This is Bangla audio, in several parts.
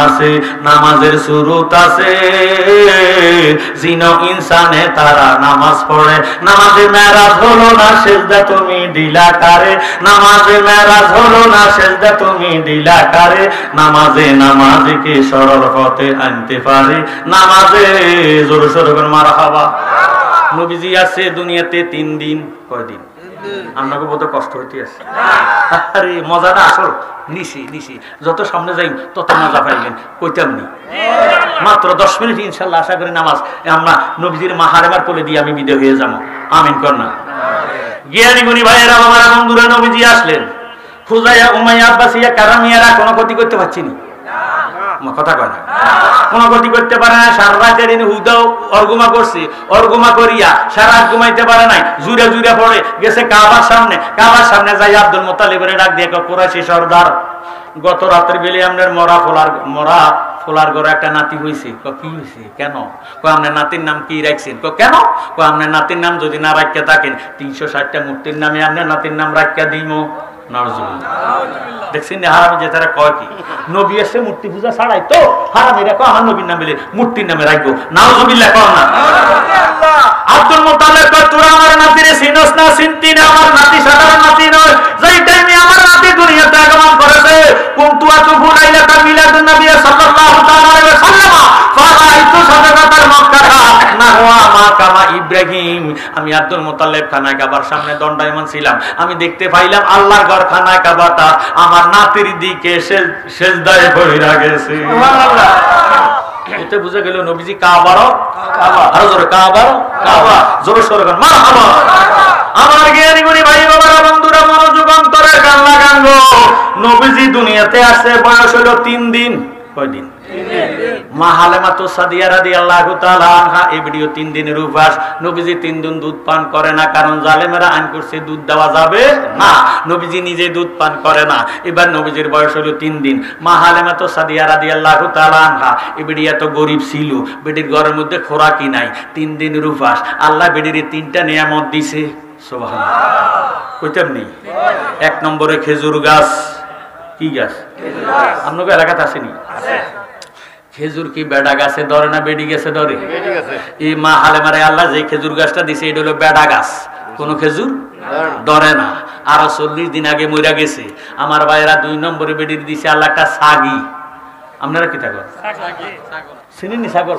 আছে, নামাজের সুরুত আছে, জিন ইনসানে তারা নামাজ পড়ে। নামাজে মেরাজ হলো না, সেজদা তুমি দিলা কারে? নামাজে মেরাজ হলো না, সেজদা তুমি দিলা কারে? নামাজে নামাজকে সরল পথে আনতে পারে, নামাজে জোর সোরে করে মারহাবা। নবীজি আছে দুনিয়াতে 3 দিন। কয়দিন? আপনাকে বোধ কষ্ট হইতে আছে। আরে মজাটা আসল নিশি নিশি, যত সামনে যাই তত মজা পাইবেন। কইতাম নি মাত্র 10 মিনিট ইনশাল্লাহ আশা করি নামাজ আমরা নবীজির মাহারেমার কোলে দিয়ে আমি বিদায় হয়ে যাবো। আমিন কর না। জ্ঞানী গুণী ভাইয়েরা, বাবারা, বন্ধুরা, নবীজি আসলেন। খুজাইয়া, উমাইয়া, আব্বাসিয়া, কারামিয়ারা কোনো ক্ষতি করতে পারছি না। কথা কয় না, কোনো ক্ষতি করতে পারে না। সারা রাতের হুদাও অর্গুমা করছে, অর্গুমা করিয়া সারা রাত ঘুমাইতে পারে নাই, জুড়ে জুড়ে পড়ে গেছে কাবার সামনে। কাবার সামনে যাই আব্দুল মুত্তালিবের ডাক দিয়ে, কুরাইশি সর্দার, গত রাতের বেলে আপনার মরা ফোলার ঘরে একটা নাতি হয়েছে। কি হয়েছে? কেন? আপনার নাতির নাম কি রাখছেন? কেন? আপনার নাতির নাম যদি না রাখিয়া থাকেন 360টা মূর্তির নামে আপনার নাতির নাম রাখিয়া দিম। দেখছেন হারামি যে তারা কয় কি নবী এসে মূর্তি পূজা ছাড়াই তো হারামিরা কয় আমার নবীর নাম বলে মূর্তির নামে রাখবো। নাউজুবিল্লাহ কও না। আব্দুল মুত্তালিব কয় তোরা আমার নাতিরে চিনস না, চিনতি না, আমার নাতি সাধারণ নাতি নয়। যেই টাইমে আমার নাতি দুনিয়াতে আগমন করেছে, কুনতু আতুফু লাইলাতা মিলাদুন নবী সাল্লাল্লাহু তাআলা আলাইহি ওয়াসাল্লাম ফারাইতু সাদাকাতাল মুক্তাহা নাহওয়া মা কামা ইব্রাহিম। আমি আব্দুল মুত্তালিব খানায় কাবার সামনে দণ্ডায়মান ছিলাম। আমি দেখতে পাইলাম আল্লাহর ঘর খানায় কাবাটা আমার নাতির দিকে সেজদায় পড়ে গেছে। সুবহানাল্লাহ। এতে বুঝা গেল নবীজি কাবারও কাবা, আর জোরে কাবারও কাবা, জোরে সরে গান মারহাবা। আমার জ্ঞানী গুণী ভাই বাবারা, বন্ধুরা, মনোযোগ অন্তরে গান লাগান গো। নবীজি দুনিয়াতে আসে বয়স হলো 3 দিন। কয় দিন? 3 দিন। মা হালেমা তো সাদিয়া রাদিয়াল্লাহু তাআলা আনহা এই ভিডিও 3 দিনের উপবাস। নবীজি 3 দিন দুধ পান করে না, কারণ জালেমেরা আইন করছে দুধ দেওয়া যাবে না। নবীজি নিজে দুধ পান করে না। এবার নবীজির বয়স হলো 3 দিন। মা হালেমা তো সাদিয়া রাদিয়াল্লাহু তাআলা আনহা এই ভিডিও তো গরিব ছিল, বেটির ঘরের মধ্যে খোরাকি নাই, 3 দিনের উপবাস। আল্লাহ বেটির 3টা নিয়ামত দিছে। সুবহানাল্লাহ। কইতাম নি? 1 নম্বরে খেজুর গাছ। কি গাছ? আপনাদের এলাকাতে আসেনি? খেজুর কি বেড়া গাছে ধরে না বেডি গাছে ধরে? এই মা হালেমারে আল্লাহ যে খেজুর গাছটা দিছে এটা হলো বেড়া গাছ, কোনো খেজুর ধরে না। আরো 40 দিন আগে মইরা গেছে আমার ভাইয়েরা। 2 নম্বরে বেডির দিছে আল্লাহ একটা ছাগি। আপনারা কি থাকো চিনেননি? ছাগল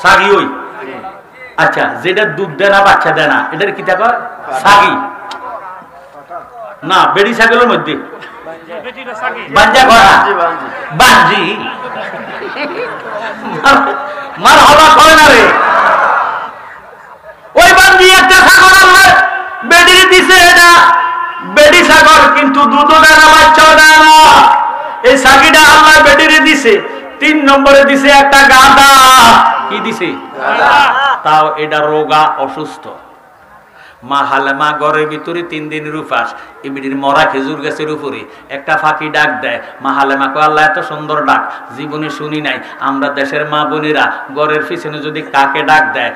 ছাগি। ওই আচ্ছা, যেটা দুধ দেয় না, বাচ্চা দেয় না, এটার কি থাকো? ছাগি না, বেড়ি ছাগলের মধ্যে বাঞ্জা করা বাঞ্জি মার হওয়া করে না রে। ওই বাঞ্জি একটা ছাগল আল্লাহ বেড়ি দিছে, এটা বেড়ি ছাগল, কিন্তু দুধও দেয় না, বাচ্চাও দেয় না। এই ছাগিটা আল্লাহ বেড়ি দিছে। 3 নম্বরে দিছে একটা গাধা। কি দিছে? তাও এটা রোগা, অসুস্থ। মা হালেমা ঘরের ভিতরে 3 দিনের উপবাস। এমনির মরা খেজুর গাছের উপরে একটা ফাঁকি ডাক দেয়। মা হালেমা কয় আল্লাহ এত সুন্দর ডাক জীবনে শুনি নাই। আমরা দেশের মা বোনেরা ঘরের পিছনে যদি কাকে ডাক দেয়,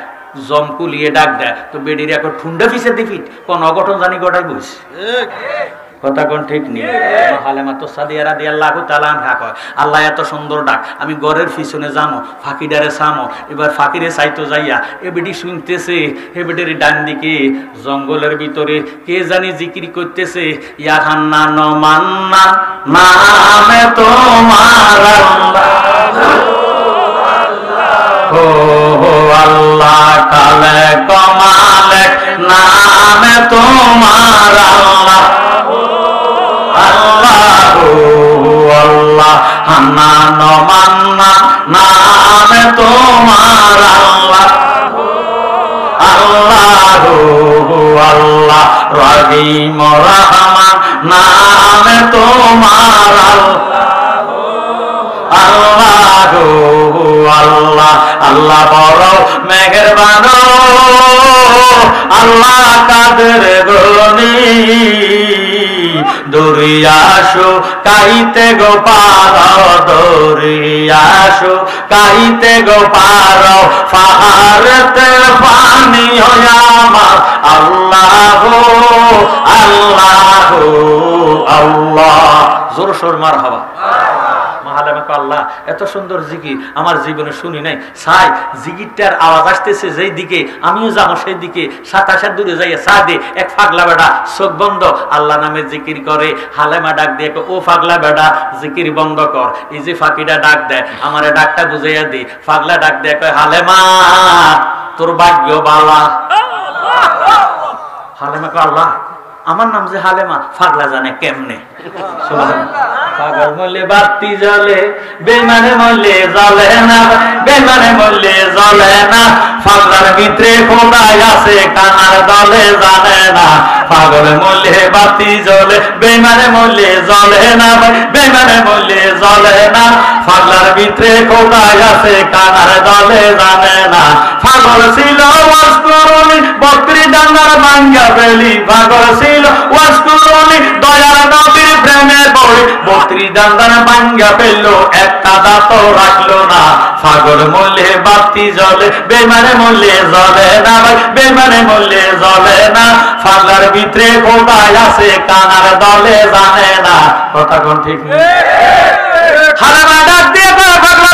জমকুলিয়ে ডাক দেয়, তো বেডির এখন ঠুন্ডা পিছে দিবি কোন অঘটন জানি গড়াই বস। কথা কোন ঠিক নেই। হালেমা তো সাদিয়া রাদিয়াল্লাহু তাআলা আনহা কয় আল্লাহ এত সুন্দর ডাক, আমি ঘরের পিছনে যামো, ফাঁকিডারে সামো। এবার ফাঁকিরে চাইতো যাইয়া এ বেডি শুনতেছে, এ বেডির ডান দিকে জঙ্গলের ভিতরে কে জানি জিকির করতেছে, ইয়া হান্নান মান্নান নামে তোমার আল্লাহ, ও আল্লাহ কালে কমালে নামে তোমার আল্লাহ, আল্লাহ হান্নান মান্নান নামে তোমার আল্লাহ, আল্লাহ আল্লাহ রহিম রহমান নামে তোমার আল্লাহ, আল্লাহ আল্লাহ বড় মেহেরবান, আল্লাহ কাদের গনি দরিয়াশো কাইতে গো পার, দরিয়াশো কাইতে গো পার, পাহাড়তে পানি হয় আমার আল্লাহ, আল্লাহ আল্লাহ। জোর সোর মারহাবা। হালেমা কয় আল্লাহ এত সুন্দর জিকির আমার জীবনে শুনি নাই, সাই জিকিরটার আওয়াজ আসতেছে যেই দিকে আমিও যাবো সেই দিকে, 27 দূরে যাইয়া চা দে। এক পাগলা বেড়া চোখ বন্ধ আল্লাহ নামে জিকির করে। হালেমা ডাক দিয়ে ও পাগলা বেড়া জিকির বন্ধ কর। এই যে ফাঁকিটা ডাক দেয় আমারে ডাকটা বুঝাইয়া দি। পাগলা ডাক দিয়ে কয় হালেমা তোর ভাগ্য বালা। হালেমা কয় আল্লাহ আমার নাম যে হালেমা, পাগলা জানে কেমনে। পাগল মরলে বাতি জ্বলে, বেমানে মরলে জ্বলে না, বেমানে মরলে জ্বলে না। পাগলার ভিতরে খোদাই আছে কানার দলে জানে না। পাগল মরলে বাতি জ্বলে, বেমানে মরলে জ্বলে না, বেমানে মরলে জ্বলে না। পাগলার ভিতরে খোদাই আছে কানার দলে জানে না। পাগল ছিল ওয়াসকুরুনি বকরি ডাঙ্গার ভাঙ্গা বেলি। পাগল ছিল ওয়াসকুরুনি দয়ার নবীর প্রেমে পড়ে বকরি ডাঙ্গার ভাঙ্গা ফেললো, একটা দাঁতও রাখলো না। পাগল মরলে বাতি জ্বলে, বেমানে মরলে জ্বলে না, বেমানে মরলে জ্বলে না। পাগলার ভিতরে খোদাই আছে কানার দলে জানে না। কথা কোন ঠিক নেই? হালেমা ডাক দিয়ে পাগলা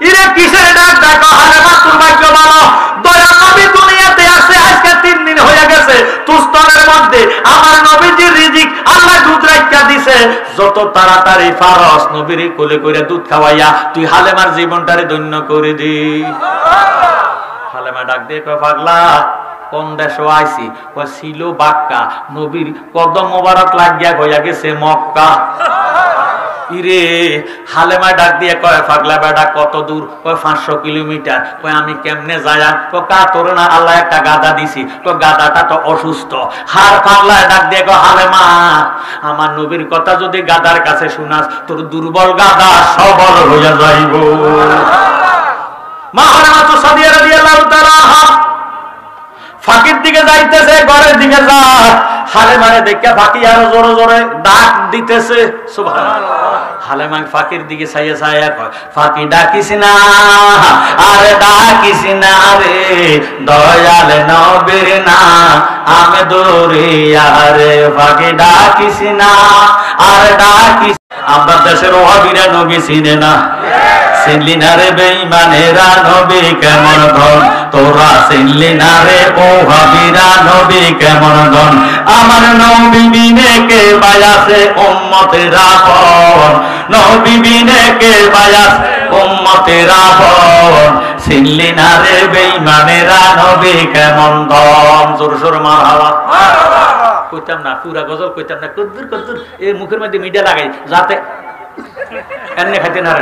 ইরে কিসের ডাক দেখো? হালেমা তোর ভাগ্য ভালো, দয়ার নবী দুনিয়াতে আসে আজকে 3 দিন হয়ে গেছে। তুস্তরের মধ্যে আমার নবীজির রিজিক আল্লাহ দুধ রাখা দিছে। যত তাড়াতাড়ি পারস নবীর কোলে করে দুধ খাওয়াইয়া তুই হালেমার জীবনটারে ধন্য করে দি। হালেমা ডাক দিয়ে কয় পাগলা কোন দেশে আইছি? কয় ছিল বাক্কা, নবীর কদম মোবারক লাগিয়া হইয়া গেছে মক্কা। ইরে হালেমা ডাক দিয়ে কয় পাগলা বেটা কত দূর? কয় 500 কিলোমিটার। কয় আমি কেমনে যায়া? কয় কা তোর না আল্লাহ একটা গাদা দিছি। কয় গাদাটা তো অসুস্থ। হার পাগলা ডাক দিয়ে কয় হালেমা আমার নবীর কথা যদি গাদার কাছে শুনাস তোর দুর্বল গাদা সবল হইয়া যাইব। মা হালেমা তো সাদিয়া রাদিয়াল্লাহু তাআলা ফাঁকির দিকে যাইতেছে, ঘরের দিকে যা। হালেমারে দেখে ফাঁকি আরো জোরে জোরে ডাক দিতেছে। সুবহানাল্লাহ। হালেমা ফাঁকির দিকে চাইয়া চাইয়া কয় ফাঁকি ডাকিস না, আরে ডাকিস না রে দয়াল নবীর না আমি দরিয়া রে। ফাঁকি ডাকিস না, আরে ডাকিস। আমরা দেশের ওহাবিরা নবী চিনে না, চিনলি না রে বেঈমানেরা নবী কেমন ধন। তোরা চিনলি না রে ওহাবিরা নবী কেমন ধন। আমার নবী বিনে কে বায়াসে উম্মতের আপন, নবী বিনে কে বায়াসে উম্মতের আপন। চিনলি না রে বেঈমানেরা নবী কেমন ধন। জোর সোর মারহাবা কইতাম না, পুরা গজল কইতাম না, কদ্দুর কদ্দুর এই মুখের মধ্যে মিডিয়া লাগাই যাতে এমনি খাইতে না।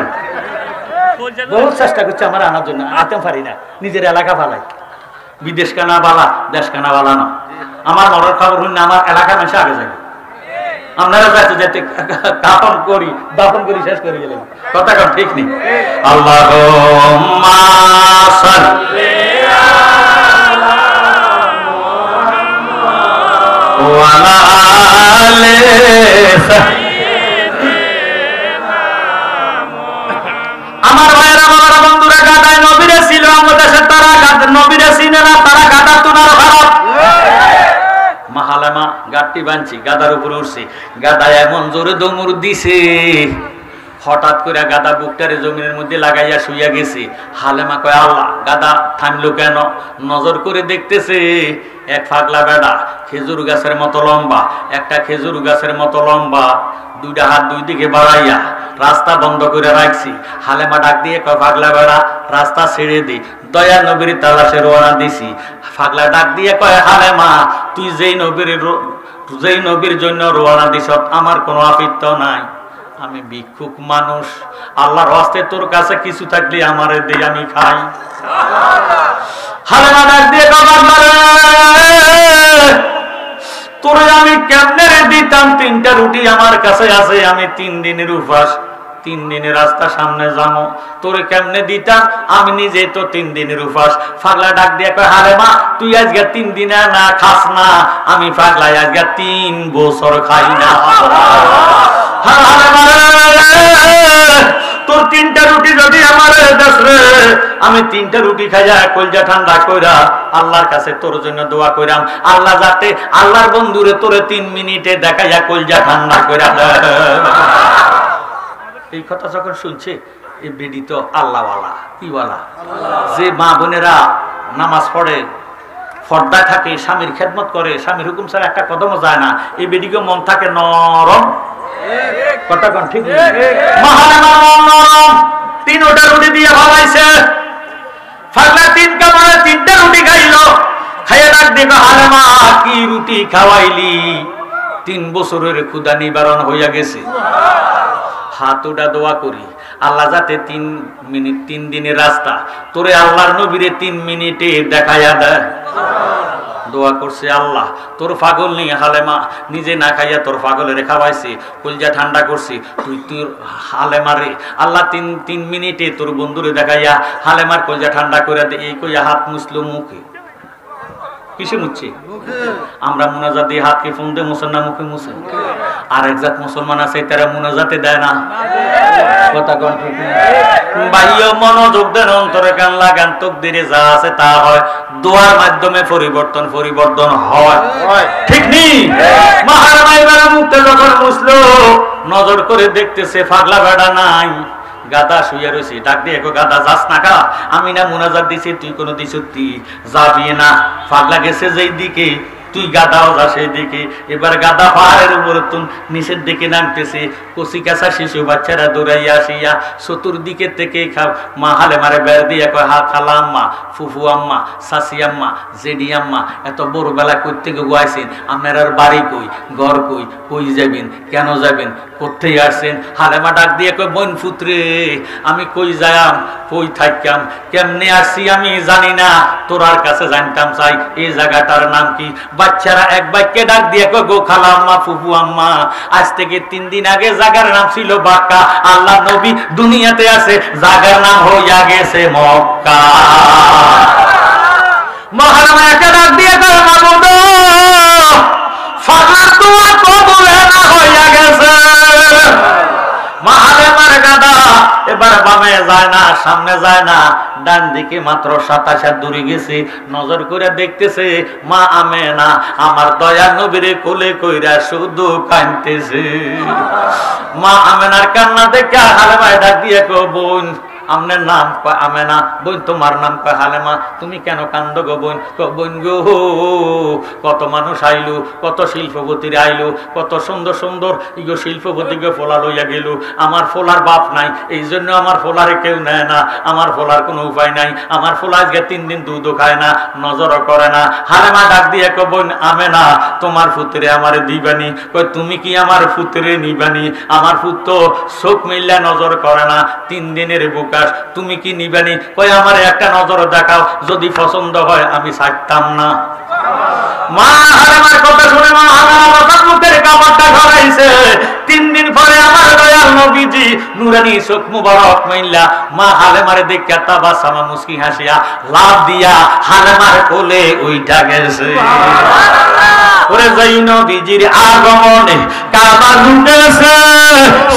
বহুত চেষ্টা করছে আমার আনার জন্য, আনতে পারি না। নিজের এলাকা ভালাই, বিদেশ কানা বালা দেশ কানা বালা না। আমার মরার খবর হইলে আমার এলাকা মানুষ আগে যাবে। আপনারা যাইতে যাইতে দাপন করি শেষ করে গেলেন। কথা কন ঠিক নেই? আল্লাহুম্মা সাল্লি আলা মুহাম্মাদ ওয়া আলা আলি আমার ভাইরা বাবারা বন্ধুরা গাদায় নবীরে ছিল আমাদের দেশে, তারা নবীরে চিনে না, তারা গাদা তোনার খারাপ। মা হালেমা গাড়টি বানছি, গাদার উপরে উঠছি, গাদা এমন জোরে দৌড় দিছে হঠাৎ করে গাদা বুকটারে জমিনের মধ্যে লাগাইয়া শুইয়া গেছে। হালেমা কয় আল্লাহ গাদা থামলো কেন? নজর করে দেখতেছে এক পাগলা বেড়া খেজুর গাছের মতো লম্বা, একটা খেজুর গাছের মতো লম্বা, দুইটা হাত দুই দিকে বাড়াইয়া রাস্তা বন্ধ করে রাখছি। হালেমা ডাক দিয়ে কয় পাগলা বেড়া রাস্তা ছেড়ে দি, দয়া নবীর তালাশে রওনা দিছি। পাগলা ডাক দিয়ে কয় হালেমা তুই যেই নবীর জন্য রওনা দিছ আমার কোনো আপত্তি নাই, আমি ভিক্ষুক মানুষ, আল্লাহর হস্তে তোর কাছে কিছু থাকলে আমারে দে আমি খাই। হালেমা ডাক দিয়ে তোরে আমি কেমনে দিতাম? 3টা রুটি আমার কাছে আছে, আমি 3 দিনের উপাস, 3 দিনের রাস্তা সামনে যাবো, তোরে কেমনে দিতাম? আমি নিজে তো 3 দিনের উপাস। পাগলা ডাক দিয়ে কয় হালেমা তুই আজকে 3 দিন না খাস না, আমি পাগলা আজকে 3 বছর খাই না। তোর 3টা রুটি যদি আমার দেশ রে আমি 3টা রুটি খাইয়া কলজা ঠান্ডা কইরা আল্লাহর কাছে তোর জন্য দোয়া কইরাম, আল্লাহ যাতে আল্লাহর বন্ধুরে তোরে 3 মিনিটে দেখাইয়া কলজা ঠান্ডা কইরা। এই কথা যখন শুনছে এই বেডি তো আল্লাহওয়ালা, কি ওয়ালা, যে মা বোনেরা নামাজ পড়ে, পর্দায় থাকে, স্বামীর খেদমত করে, স্বামীর হুকুম ছাড়া একটা কদমও যায় না, এই বেডিকে মন থাকে নরম। কথা কোন ঠিক? নরম 3টা রুটি দিয়ে ভাবাইছে, ফাগলা 3 কামারে 3টা রুটি খাইলো, খাইয়া ডাক দিবে হালেমা কি রুটি খাওয়াইলি, 3 বছরের ক্ষুধা নিবারণ হইয়া গেছে। হাত উঠা দোয়া করি আল্লাহ যাতে 3 মিনিট 3 দিনের রাস্তা তোরে আল্লাহর নবীরে 3 মিনিটে দেখাইয়া দেয়। দোয়া করছে আল্লাহ তোর পাগল নেই হালেমা নিজে না খাইয়া তোর পাগলের খাওয়াইছে, কলজা ঠান্ডা করছি, তুই তোর হালেমারে আল্লাহ 3 মিনিটে তোর বন্ধুরে দেখাইয়া হালেমার কলজা ঠান্ডা করে দে। এই কইয়া হাত মুছলো মুখে, কিসে মুছছে? আমরা মুনাজাত দিয়ে হাতকে ফোন দিয়ে মুছেন না, মুখে মুছে। আর এক জাত মুসলমান আছে তারা মুনাজাতে দেয় না। কথা কোন ঠিক? বাহ্য মনোযোগ দেন, অন্তরে কান লাগান, তকদিরে যা আছে তা হয়, দোয়ার মাধ্যমে পরিবর্তন হয়, ঠিক নেই? মাহারামা এবার মুখে যখন মুছলো নজর করে দেখতেছে পাগলা বেড়া নাই, গাদা শুয়ে রয়েছে। ডাক দিয়ে গাদা যাস না কা, আমি না মুনাজাত দিছি, তুই কোনো দিছ, তুই যাবি না। পাগলা গেছে যেই দিকে তুই গাদাও যা সেই দিকে। এবার গাদা পাহাড়ের উপরে তুই নিচের দিকে নামতেছে, কচি কাঁচা শিশু বাচ্চারা দৌড়াইয়া আসিয়া চতুর্দিকে থেকে মা হালেমারে বের দিয়ে কয় হা খালা আম্মা, ফুফু আম্মা, চাচি আম্মা, জেডি আম্মা, এত বড় বেলা করতে গুয়াইছেন, আপনার বাড়ি কই, ঘর কই, কই যাবেন, কেন যাবেন, কোথায় আসছেন? হালেমা ডাক দিয়ে কয় বোন ফুত্রে আমি কই যাইম, কই থাকাম, কেমনে আসছি আমি জানি না, তোরার কাছে জানতাম চাই এই জায়গাটার নাম কি। বাচ্চারা এক বাক্যে ডাক দিয়ে কয় গো খালা আম্মা, ফুফু আম্মা, আজ থেকে 3 দিন আগে জায়গার নাম ছিল বাক্কা, আল্লাহ নবী দুনিয়াতে আছে, জায়গার নাম হইয়া গেছে মক্কা। মহারামা একটা ডাক দিয়ে কয় মাবুদ ফাগার দোয়া কবুল না হইয়া গেছে। মাহালেমার গাদা এবার বামে যায় না, সামনে যায় না, ডান দিকে মাত্র 27 হাত দূরে গেছে। নজর করে দেখতেছে মা আমেনা আমার দয়া নবীরে কোলে কইরা শুধু কাঁদতেছে। মা আমেনার কান্না দেখে হালেমায় ডাক দিয়ে কো বোন আপনার নাম কয় আমেনা, বোন তোমার নাম কয় হালেমা, তুমি কেন কান্দ গো বোন? বোন গো কত মানুষ আইলো, কত শিল্পপতিরা আইলো, কত সুন্দর সুন্দর ইগো শিল্পপতিকে ফোলা লইয়া গেল, আমার ফোলার বাপ নাই, এই জন্য আমার ফোলারে কেউ নেয় না, আমার ফোলার কোনো উপায় নাই, আমার ফোলা আজকে 3 দিন দুধও খায় না, নজরও করে না। হালেমা ডাক দিয়ে কয় বোন আমেনা তোমার পুত্রে আমারে দিবানি? কয় তুমি কি আমার পুত্রে নিবানি? আমার পুত্র চোখ মিল্লা নজর করে না, 3 দিনের বুকা, তুমি কি নিবানি? কয় আমার একটা নজর দেখাও, যদি পছন্দ হয় আমি ছাড়তাম না। মা হালেমার কথা শুনে মা হালেমা মুখের কাপড়টা ধরাইছে। 3 দিন পরে আমার দয়াল নবীজি নুরানি চোখ মুবারক মাইল্লা মা হালেমারে দেখে তাবাসামা মুস্কি হাসিয়া লাভ দিয়া হালেমার কোলে উইঠা গেছে। ওরে যাই নবীজির আগমনে কাবা লুটেছে,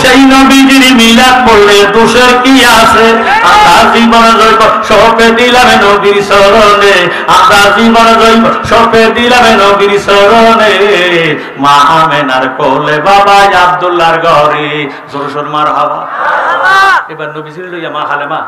সেই নবীজির মিলাদ পড়লে দোষের কি আছে? আমরা জীবন জৈব সপে দিলাম নবীর শরণে, আমরা জীবন জৈব সপে দিলাম নবীর শরণে। মা আমেনার কোলে বাবা আব্দুল্লাহর ঘরে, জোর সোর মারহাবা। এবার নবীজির লইয়া মা হালেমা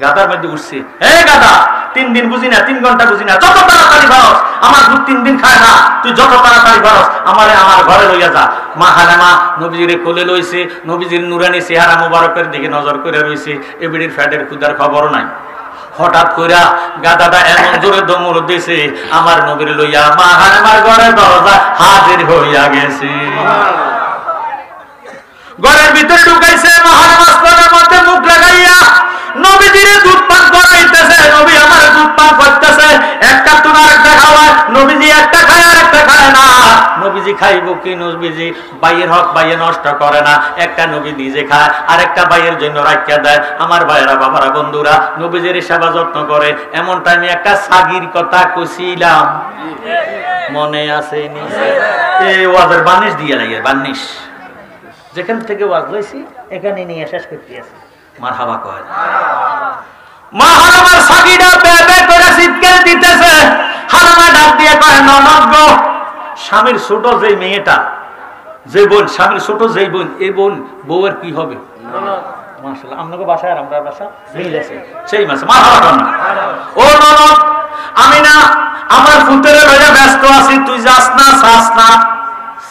গাদার মধ্যে উঠছে। এ গাদা 3 দিন বুঝি না, 3 ঘন্টা বুঝি না, যত তাড়াতাড়ি ভারস, আমার দুধ 3 দিন খায় না, তুই যত তাড়াতাড়ি ভারস আমার ঘরে লইয়া যা। মা হালেমা নবীজির কোলে লইছে, নবীজির নুরানি চেহারা মোবারকের দিকে নজর করে রইছে, এবিড়ির ফ্যাটের ক্ষুধার খবর নাই। হঠাৎ কইরা গাদাটা এমন জোরে দমর দিছে, আমার নবীর লইয়া মা হালেমার ঘরে দরজা হাজির হইয়া গেছে। ঘরের ভিতরে ঢুকাইছে, মা হালেমা স্তনের মধ্যে মুখ লাগাইয়া নবীজির দুধ পান করাইতেছে, নবী আমার দুধ পান করতেছে, একটা তুনা একটা খাওয়া, নবীজি একটা খায় আর একটা খায় না। নবীজি খাইব কি? নবীজি বাইয়ের হক বাইয়ে নষ্ট করে না, একটা নবী নিজে খায় আর একটা বাইয়ের জন্য রাখিয়া দেয়। আমার ভাইয়েরা বাবারা বন্ধুরা নবীজির সেবা যত্ন করে। এমন টাইমে একটা সাগির কথা কইছিলাম, মনে আছে নি? এই ওয়াজের বানিশ দিয়ে লাগে, বানিশ যেখান থেকে ওয়াজ লইছি এখানে নিয়ে শেষ করতে আছে। মারহাবা কয় মা হারামার সাগিটা বেবে করে চিৎকার দিতেছে। হারামা ডাক দিয়ে কয় ননদ গো, স্বামীর ছোট যে মেয়েটা, যে বোন, স্বামীর ছোট যেই বোন, এই বোন বউয়ের কি হবে? মাশাআল্লাহ, আপনাকে বাসায় আর আমরা বাসা মিল আছে, সেই মাসে মা হারামা না। ও ননদ, আমি না আমার পুত্রের লইয়া ব্যস্ত আছি, তুই যাস না, চাস না।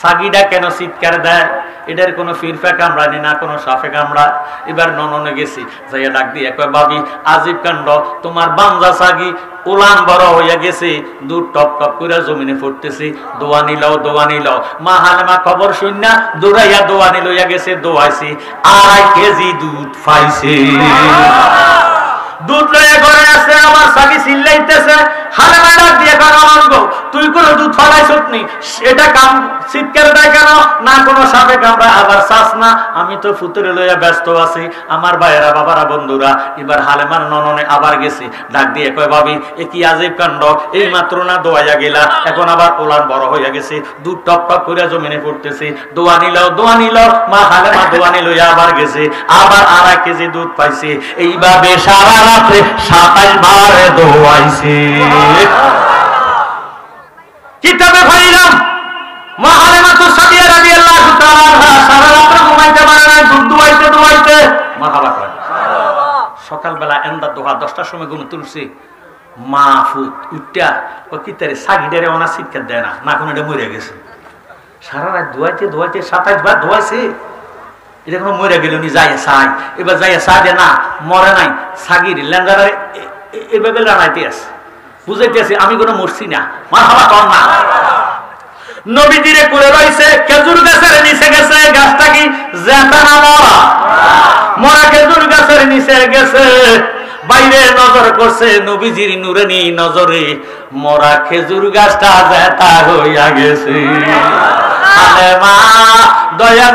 সাগিটা কেন চিৎকার দেয়? এটার কোনো ফিরফা কামড়ানি না, কোনো সাফে কামড়া। এবার নননে গেছি, যাইয়া ডাক দিয়ে কয় ভাবি আজীব কাণ্ড, তোমার বাঞ্জা সাগি উলান বড় হইয়া গেছে, দুধ টপ টপ করে জমিনে ফুটতেছে, দোয়া নিলাও দোয়া নিলাও। মা হালেমা খবর শুননা দৌড়াইয়া দোয়ানি লইয়া গেছে, দোয়াইছি 2.5 কেজি দুধ পাইছে। দুধ লইয়া ঘরে আসছে, আমার সাগি চিল্লাইতেছে। হালেমা ডাক দিয়ে কয় ননদ গো, তুই কোনো দুধ ফলাইছত নি, এটা কাম চিৎকার দেয় কেন? না কোনো সাপে কামড়া, আবার চাস না। আমি তো ফুতুরে লইয়া ব্যস্ত আছি। আমার ভাইয়েরা, বাবারা, বন্ধুরা, এবার হালেমার নননে আবার গেছি, ডাক দিয়ে কয় ভাবি এ কি আজীব কাণ্ড, এই মাত্র না দোয়াইয়া গেলা, এখন আবার ওলান বড় হইয়া গেছে, দুধ টপ টপ করে জমিনে পড়তেছে, দোয়া নিলাও দোয়া নিলাও। মা হালেমা দোয়ানি লইয়া আবার গেছে, আবার 2.5 কেজি দুধ পাইছে। এইভাবে সারা রাত্রে 27 বার দোয়াইছে। কিতাবে পাইলাম মা হালেমা তো সাদিয়া রাদিয়াল্লাহু তাআলা সারা রাত ঘুমাইতে পারে না, দুধ দুয়াইতে দুয়াইতে মারহাবা করে। সকালবেলা এন্দা দোহা 10টার সময় ঘুম তুলছে, মা ফুত উঠা ও কিতারে সাগিডারে ওনা চিৎকার দেয় না, না কোনো এটা মরে গেছে। সারা রাত ধোয়াইতে ধোয়াইতে 27 বার ধোয়াইছে, এটা কোনো মরে গেল নি, যাইয়া চাই। এবার যাইয়া চাই দে না, মরে নাই, সাগির লেঞ্জারা এভাবে লড়াইতে আছে, বুঝাইতে আছে আমি কোনো মরছি না। মারহাবা কর না। নবীজিরে করে রইছে, খেজুর গাছের নিচে গেছে, গাছটা কি জেতা না মরা? মরা খেজুর গাছের নিচে গেছে, বাইরে নজর করছে, নবীজির নুরানি নজরে মরা খেজুর গাছটা জেতা হইয়া গেছে। আলে মা দয়া